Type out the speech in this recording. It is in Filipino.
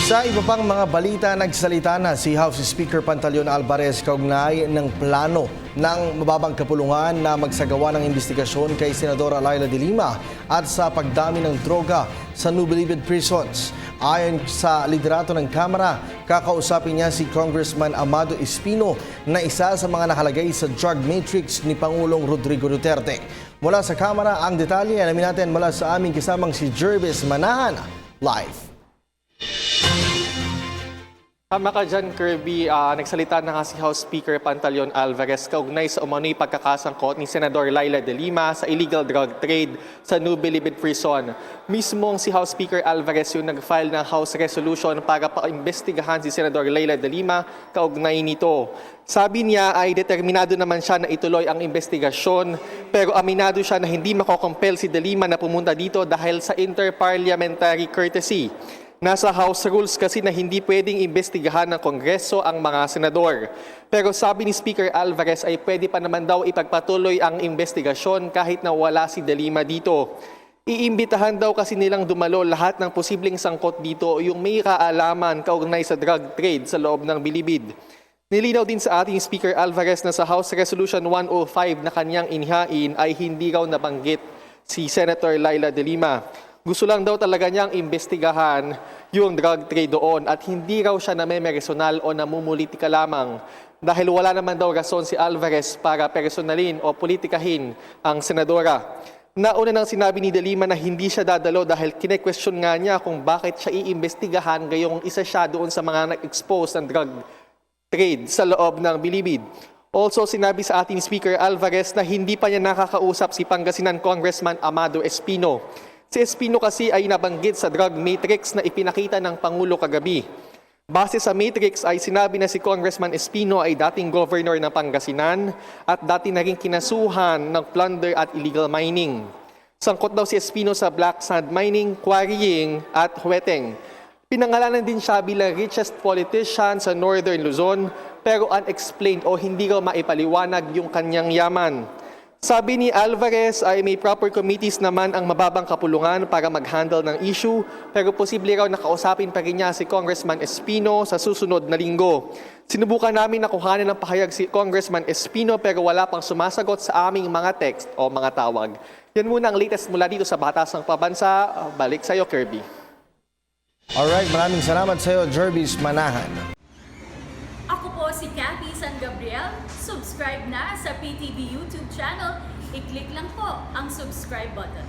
Sa iba pang mga balita, nagsalita na si House Speaker Pantaleon Alvarez kaugnay ng plano ng mababang kapulungan na magsagawa ng investigasyon kay Senadora Leila de Lima at sa pagdami ng droga sa New Bilibid prisons. Ayon sa liderato ng Kamara, kakausapin niya si Congressman Amado Espino na isa sa mga nakalagay sa drug matrix ni Pangulong Rodrigo Duterte. Mula sa Kamara, ang detalye alamin natin mula sa aming kasamang si Jervis Manahan. Live. Tama ka dyan, Kirby. Nagsalita na nga si House Speaker Pantaleon Alvarez kaugnay sa umano'y pagkakasangkot ni Senador Leila de Lima sa illegal drug trade sa New Bilibid Prison. Mismong si House Speaker Alvarez yung nag-file ng House Resolution para paimbestigahan si Senador Leila de Lima kaugnay nito. Sabi niya ay determinado naman siya na ituloy ang investigasyon, pero aminado siya na hindi makokompel si de Lima na pumunta dito dahil sa interparliamentary courtesy. Nasa House Rules kasi na hindi pwedeng imbestigahan ng Kongreso ang mga senador. Pero sabi ni Speaker Alvarez ay pwede pa naman daw ipagpatuloy ang investigasyon kahit na wala si de Lima dito. Iimbitahan daw kasi nilang dumalo lahat ng posibleng sangkot dito yung may kaalaman kaugnay sa drug trade sa loob ng Bilibid. Nilinaw din sa ating Speaker Alvarez na sa House Resolution 105 na kanyang inihain ay hindi raw nabanggit si Senator Leila de Lima. Gusto lang daw talaga niyang imbestigahan yung drug trade doon at hindi raw siya namemersonal o namumulitika lamang dahil wala naman daw rason si Alvarez para personalin o politikahin ang senadora. Nauna nang sinabi ni de Lima na hindi siya dadalo dahil kine-question nga niya kung bakit siya iimbestigahan gayong isa siya doon sa mga nag-expose ng drug trade sa loob ng Bilibid. Also, sinabi sa ating Speaker Alvarez na hindi pa niya nakakausap si Pangasinan Congressman Amado Espino. Si Espino kasi ay nabanggit sa drug matrix na ipinakita ng Pangulo kagabi. Base sa matrix ay sinabi na si Congressman Espino ay dating governor ng Pangasinan at dati na rin kinasuhan ng plunder at illegal mining. Sangkot daw si Espino sa black sand mining, quarrying at huweteng. Pinangalanan din siya bilang richest politician sa Northern Luzon pero unexplained o hindi raw maipaliwanag yung kanyang yaman. Sabi ni Alvarez ay may proper committees naman ang mababang kapulungan para mag-handle ng issue pero posible raw nakausapin pa rin niya si Congressman Espino sa susunod na linggo. Sinubukan namin na kuhanin ng pahayag si Congressman Espino pero wala pang sumasagot sa aming mga text o mga tawag. Yan muna ang latest mula dito sa Batasang Pabansa. Balik sa iyo, Kirby. Alright, maraming salamat sa iyo, Jervis Manahan. Ako po si Cathy San Gabriel. Subscribe na sa PTV YouTube channel. I-click lang po ang subscribe button.